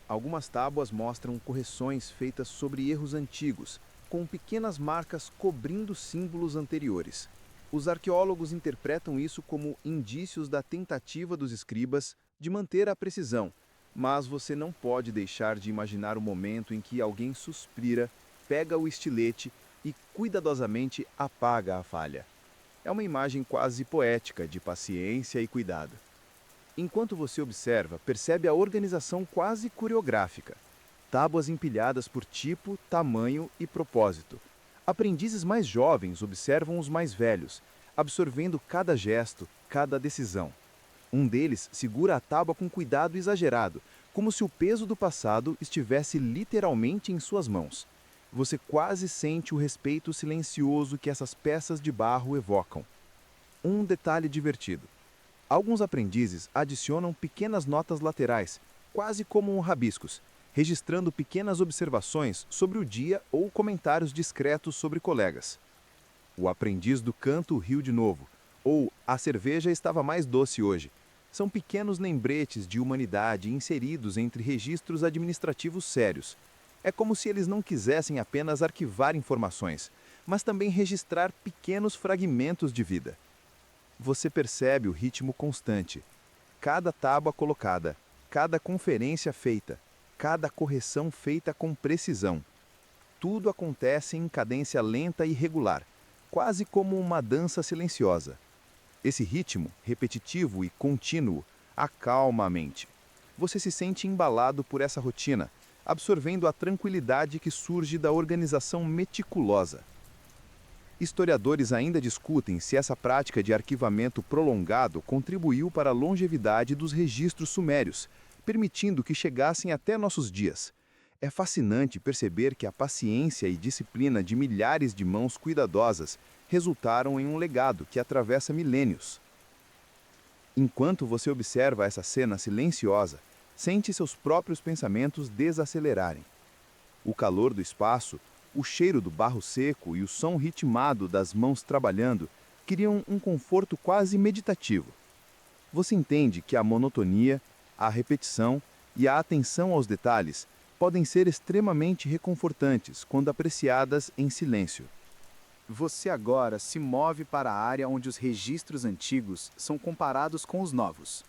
algumas tábuas mostram correções feitas sobre erros antigos, com pequenas marcas cobrindo símbolos anteriores. Os arqueólogos interpretam isso como indícios da tentativa dos escribas de manter a precisão, mas você não pode deixar de imaginar o momento em que alguém suspira, pega o estilete e cuidadosamente apaga a falha. É uma imagem quase poética de paciência e cuidado. Enquanto você observa, percebe a organização quase coreográfica. Tábuas empilhadas por tipo, tamanho e propósito. Aprendizes mais jovens observam os mais velhos, absorvendo cada gesto, cada decisão. Um deles segura a tábua com cuidado exagerado, como se o peso do passado estivesse literalmente em suas mãos. Você quase sente o respeito silencioso que essas peças de barro evocam. Um detalhe divertido. Alguns aprendizes adicionam pequenas notas laterais, quase como rabiscos, registrando pequenas observações sobre o dia ou comentários discretos sobre colegas. O aprendiz do canto riu de novo, ou a cerveja estava mais doce hoje. São pequenos lembretes de humanidade inseridos entre registros administrativos sérios. É como se eles não quisessem apenas arquivar informações, mas também registrar pequenos fragmentos de vida. Você percebe o ritmo constante. Cada tábua colocada, cada conferência feita, cada correção feita com precisão. Tudo acontece em cadência lenta e regular, quase como uma dança silenciosa. Esse ritmo, repetitivo e contínuo, acalma a mente. Você se sente embalado por essa rotina, absorvendo a tranquilidade que surge da organização meticulosa. Historiadores ainda discutem se essa prática de arquivamento prolongado contribuiu para a longevidade dos registros sumérios, permitindo que chegassem até nossos dias. É fascinante perceber que a paciência e disciplina de milhares de mãos cuidadosas resultaram em um legado que atravessa milênios. Enquanto você observa essa cena silenciosa, sente seus próprios pensamentos desacelerarem. O calor do espaço, o cheiro do barro seco e o som ritmado das mãos trabalhando criam um conforto quase meditativo. Você entende que a monotonia, a repetição e a atenção aos detalhes podem ser extremamente reconfortantes quando apreciadas em silêncio. Você agora se move para a área onde os registros antigos são comparados com os novos.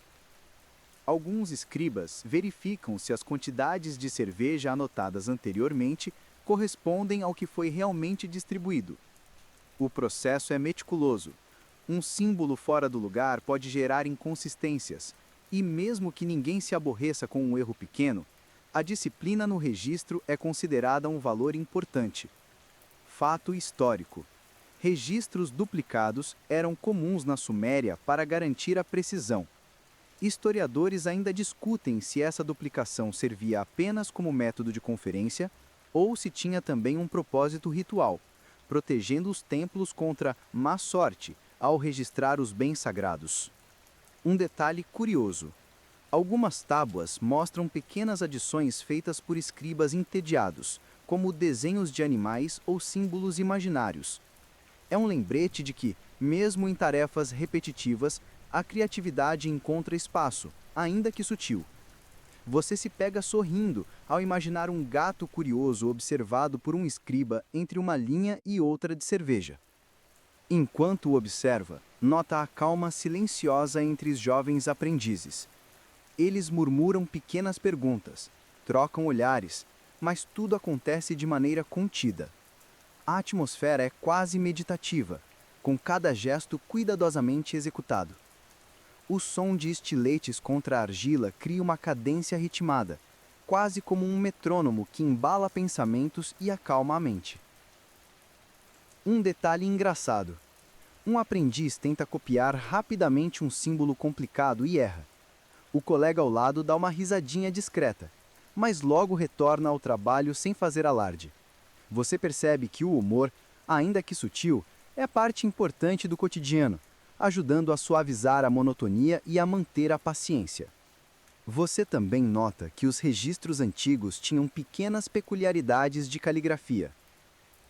Alguns escribas verificam se as quantidades de cerveja anotadas anteriormente correspondem ao que foi realmente distribuído. O processo é meticuloso. Um símbolo fora do lugar pode gerar inconsistências, e mesmo que ninguém se aborreça com um erro pequeno, a disciplina no registro é considerada um valor importante. Fato histórico. Registros duplicados eram comuns na Suméria para garantir a precisão. Historiadores ainda discutem se essa duplicação servia apenas como método de conferência ou se tinha também um propósito ritual, protegendo os templos contra má sorte ao registrar os bens sagrados. Um detalhe curioso. Algumas tábuas mostram pequenas adições feitas por escribas entediados, como desenhos de animais ou símbolos imaginários. É um lembrete de que, mesmo em tarefas repetitivas, a criatividade encontra espaço, ainda que sutil. Você se pega sorrindo ao imaginar um gato curioso observado por um escriba entre uma linha e outra de cerveja. Enquanto o observa, nota a calma silenciosa entre os jovens aprendizes. Eles murmuram pequenas perguntas, trocam olhares, mas tudo acontece de maneira contida. A atmosfera é quase meditativa, com cada gesto cuidadosamente executado. O som de estiletes contra a argila cria uma cadência ritmada, quase como um metrônomo que embala pensamentos e acalma a mente. Um detalhe engraçado. Um aprendiz tenta copiar rapidamente um símbolo complicado e erra. O colega ao lado dá uma risadinha discreta, mas logo retorna ao trabalho sem fazer alarde. Você percebe que o humor, ainda que sutil, é parte importante do cotidiano, ajudando a suavizar a monotonia e a manter a paciência. Você também nota que os registros antigos tinham pequenas peculiaridades de caligrafia.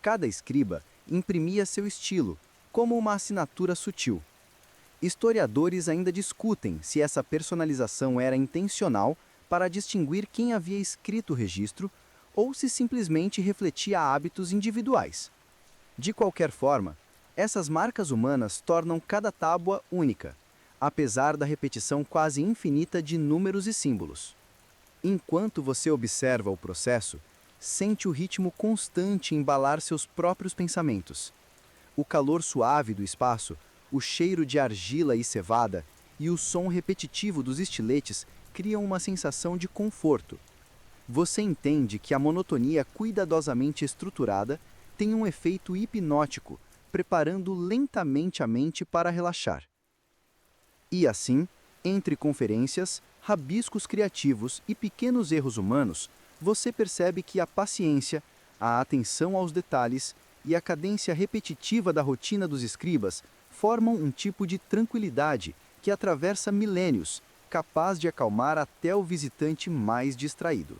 Cada escriba imprimia seu estilo, como uma assinatura sutil. Historiadores ainda discutem se essa personalização era intencional para distinguir quem havia escrito o registro ou se simplesmente refletia hábitos individuais. De qualquer forma, essas marcas humanas tornam cada tábua única, apesar da repetição quase infinita de números e símbolos. Enquanto você observa o processo, sente o ritmo constante embalar seus próprios pensamentos. O calor suave do espaço, o cheiro de argila e cevada e o som repetitivo dos estiletes criam uma sensação de conforto. Você entende que a monotonia cuidadosamente estruturada tem um efeito hipnótico, preparando lentamente a mente para relaxar. E assim, entre conferências, rabiscos criativos e pequenos erros humanos, você percebe que a paciência, a atenção aos detalhes e a cadência repetitiva da rotina dos escribas formam um tipo de tranquilidade que atravessa milênios, capaz de acalmar até o visitante mais distraído.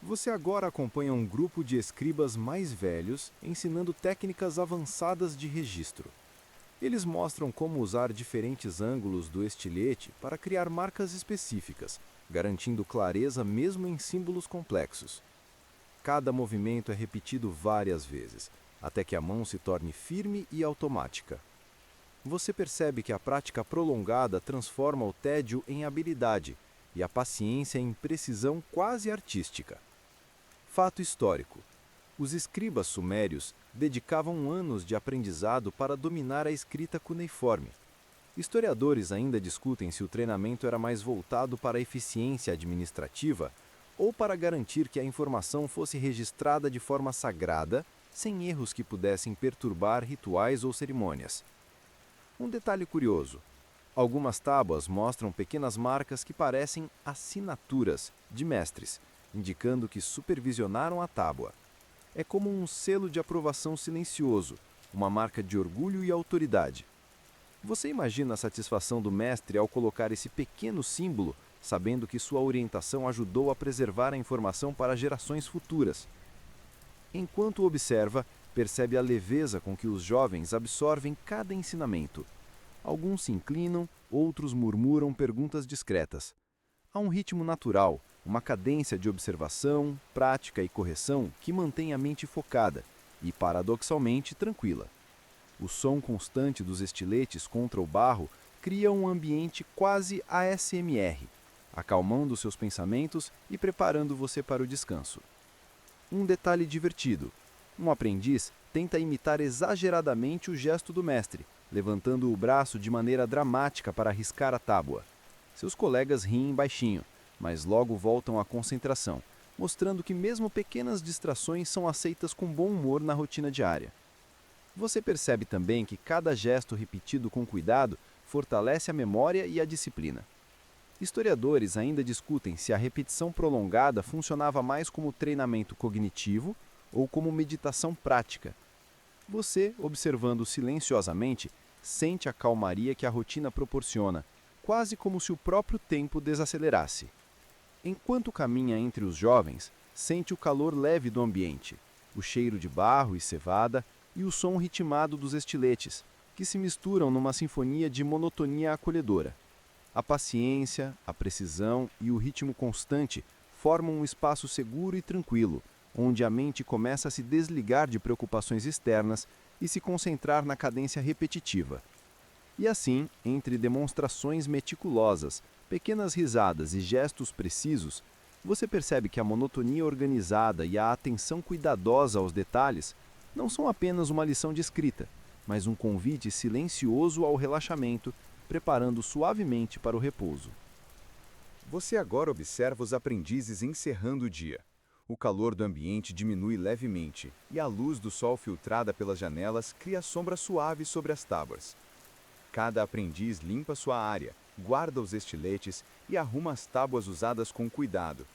Você agora acompanha um grupo de escribas mais velhos ensinando técnicas avançadas de registro. Eles mostram como usar diferentes ângulos do estilete para criar marcas específicas, garantindo clareza mesmo em símbolos complexos. Cada movimento é repetido várias vezes, até que a mão se torne firme e automática. Você percebe que a prática prolongada transforma o tédio em habilidade e a paciência em precisão quase artística. Fato histórico: os escribas sumérios dedicavam anos de aprendizado para dominar a escrita cuneiforme. Historiadores ainda discutem se o treinamento era mais voltado para a eficiência administrativa ou para garantir que a informação fosse registrada de forma sagrada, sem erros que pudessem perturbar rituais ou cerimônias. Um detalhe curioso: algumas tábuas mostram pequenas marcas que parecem assinaturas de mestres, indicando que supervisionaram a tábua. É como um selo de aprovação silencioso, uma marca de orgulho e autoridade. Você imagina a satisfação do mestre ao colocar esse pequeno símbolo, sabendo que sua orientação ajudou a preservar a informação para gerações futuras. Enquanto observa, percebe a leveza com que os jovens absorvem cada ensinamento. Alguns se inclinam, outros murmuram perguntas discretas. Há um ritmo natural, uma cadência de observação, prática e correção que mantém a mente focada e, paradoxalmente, tranquila. O som constante dos estiletes contra o barro cria um ambiente quase ASMR, acalmando seus pensamentos e preparando você para o descanso. Um detalhe divertido: um aprendiz tenta imitar exageradamente o gesto do mestre, levantando o braço de maneira dramática para arriscar a tábua. Seus colegas riem baixinho, mas logo voltam à concentração, mostrando que mesmo pequenas distrações são aceitas com bom humor na rotina diária. Você percebe também que cada gesto repetido com cuidado fortalece a memória e a disciplina. Historiadores ainda discutem se a repetição prolongada funcionava mais como treinamento cognitivo ou como meditação prática. Você, observando silenciosamente, sente a calmaria que a rotina proporciona, quase como se o próprio tempo desacelerasse. Enquanto caminha entre os jovens, sente o calor leve do ambiente, o cheiro de barro e cevada e o som ritmado dos estiletes, que se misturam numa sinfonia de monotonia acolhedora. A paciência, a precisão e o ritmo constante formam um espaço seguro e tranquilo, onde a mente começa a se desligar de preocupações externas e se concentrar na cadência repetitiva. E assim, entre demonstrações meticulosas, pequenas risadas e gestos precisos, você percebe que a monotonia organizada e a atenção cuidadosa aos detalhes não são apenas uma lição de escrita, mas um convite silencioso ao relaxamento, preparando suavemente para o repouso. Você agora observa os aprendizes encerrando o dia. O calor do ambiente diminui levemente e a luz do sol filtrada pelas janelas cria sombra suave sobre as tábuas. Cada aprendiz limpa sua área, guarda os estiletes e arruma as tábuas usadas com cuidado.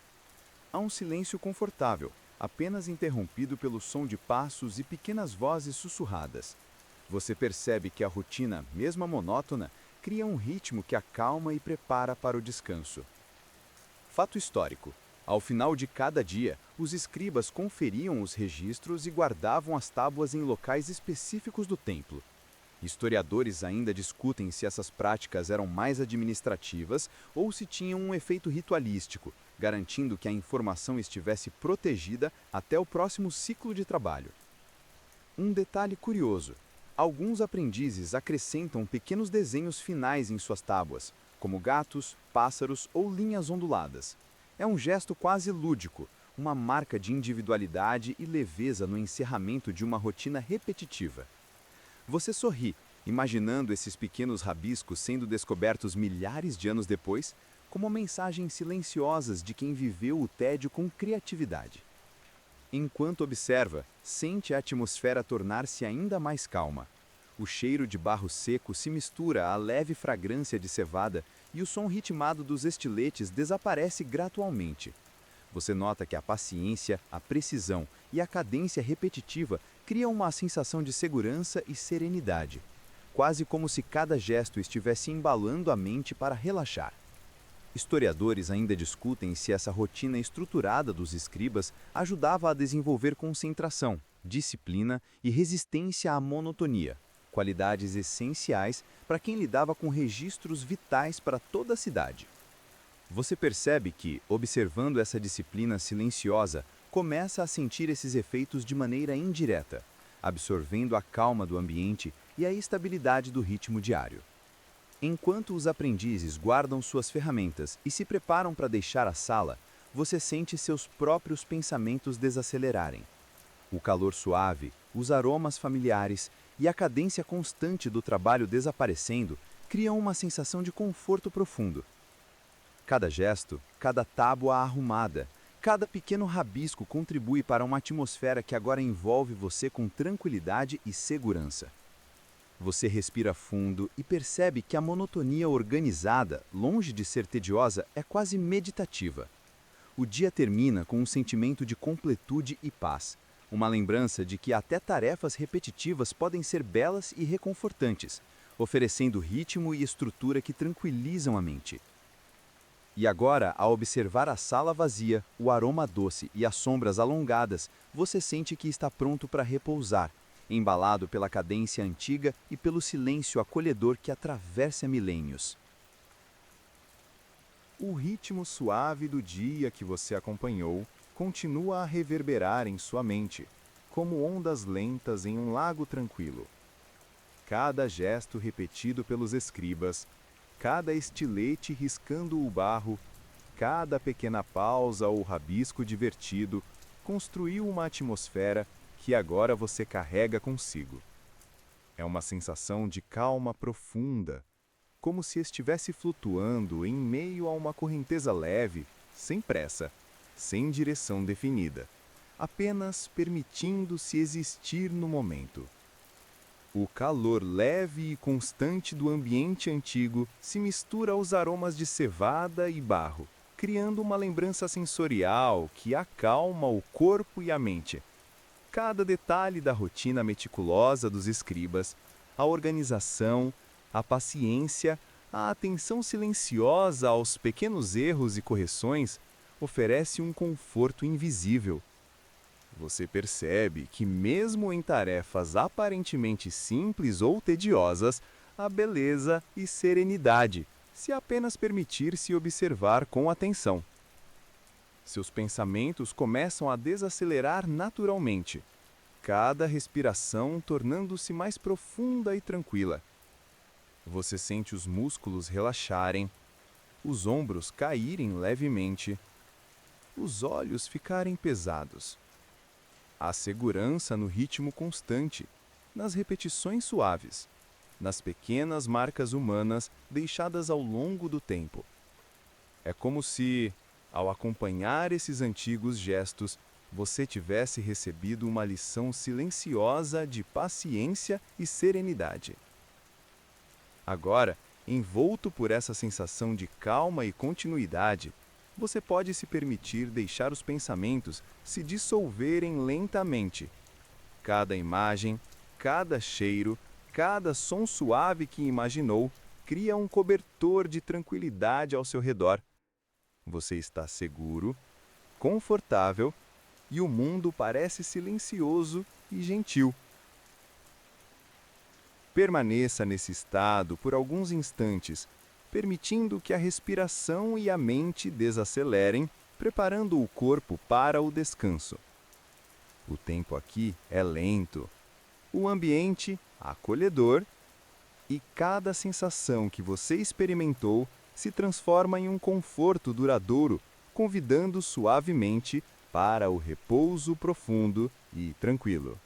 Há um silêncio confortável, apenas interrompido pelo som de passos e pequenas vozes sussurradas. Você percebe que a rotina, mesmo monótona, cria um ritmo que acalma e prepara para o descanso. Fato histórico: ao final de cada dia, os escribas conferiam os registros e guardavam as tábuas em locais específicos do templo. Historiadores ainda discutem se essas práticas eram mais administrativas ou se tinham um efeito ritualístico, garantindo que a informação estivesse protegida até o próximo ciclo de trabalho. Um detalhe curioso: alguns aprendizes acrescentam pequenos desenhos finais em suas tábuas, como gatos, pássaros ou linhas onduladas. É um gesto quase lúdico, uma marca de individualidade e leveza no encerramento de uma rotina repetitiva. Você sorri, imaginando esses pequenos rabiscos sendo descobertos milhares de anos depois, como mensagens silenciosas de quem viveu o tédio com criatividade. Enquanto observa, sente a atmosfera tornar-se ainda mais calma. O cheiro de barro seco se mistura à leve fragrância de cevada e o som ritmado dos estiletes desaparece gradualmente. Você nota que a paciência, a precisão e a cadência repetitiva criam uma sensação de segurança e serenidade, quase como se cada gesto estivesse embalando a mente para relaxar. Historiadores ainda discutem se essa rotina estruturada dos escribas ajudava a desenvolver concentração, disciplina e resistência à monotonia, qualidades essenciais para quem lidava com registros vitais para toda a cidade. Você percebe que, observando essa disciplina silenciosa, começa a sentir esses efeitos de maneira indireta. absorvendo a calma do ambiente e a estabilidade do ritmo diário. Enquanto os aprendizes guardam suas ferramentas e se preparam para deixar a sala, você sente seus próprios pensamentos desacelerarem. O calor suave, os aromas familiares e a cadência constante do trabalho desaparecendo criam uma sensação de conforto profundo. Cada gesto, cada tábua arrumada, cada pequeno rabisco contribui para uma atmosfera que agora envolve você com tranquilidade e segurança. Você respira fundo e percebe que a monotonia organizada, longe de ser tediosa, é quase meditativa. O dia termina com um sentimento de completude e paz, uma lembrança de que até tarefas repetitivas podem ser belas e reconfortantes, oferecendo ritmo e estrutura que tranquilizam a mente. E agora, ao observar a sala vazia, o aroma doce e as sombras alongadas, você sente que está pronto para repousar, embalado pela cadência antiga e pelo silêncio acolhedor que atravessa milênios. O ritmo suave do dia que você acompanhou continua a reverberar em sua mente, como ondas lentas em um lago tranquilo. Cada gesto repetido pelos escribas, cada estilete riscando o barro, cada pequena pausa ou rabisco divertido construiu uma atmosfera que agora você carrega consigo. É uma sensação de calma profunda, como se estivesse flutuando em meio a uma correnteza leve, sem pressa, sem direção definida, apenas permitindo-se existir no momento. O calor leve e constante do ambiente antigo se mistura aos aromas de cevada e barro, criando uma lembrança sensorial que acalma o corpo e a mente. Cada detalhe da rotina meticulosa dos escribas, a organização, a paciência, a atenção silenciosa aos pequenos erros e correções oferece um conforto invisível. Você percebe que, mesmo em tarefas aparentemente simples ou tediosas, há beleza e serenidade, se apenas permitir-se observar com atenção. Seus pensamentos começam a desacelerar naturalmente, cada respiração tornando-se mais profunda e tranquila. Você sente os músculos relaxarem, os ombros caírem levemente, os olhos ficarem pesados. Há segurança no ritmo constante, nas repetições suaves, nas pequenas marcas humanas deixadas ao longo do tempo. É como se, ao acompanhar esses antigos gestos, você tivesse recebido uma lição silenciosa de paciência e serenidade. Agora, envolto por essa sensação de calma e continuidade, você pode se permitir deixar os pensamentos se dissolverem lentamente. Cada imagem, cada cheiro, cada som suave que imaginou cria um cobertor de tranquilidade ao seu redor. Você está seguro, confortável e o mundo parece silencioso e gentil. Permaneça nesse estado por alguns instantes, permitindo que a respiração e a mente desacelerem, preparando o corpo para o descanso. O tempo aqui é lento, o ambiente acolhedor e cada sensação que você experimentou se transforma em um conforto duradouro, convidando suavemente para o repouso profundo e tranquilo.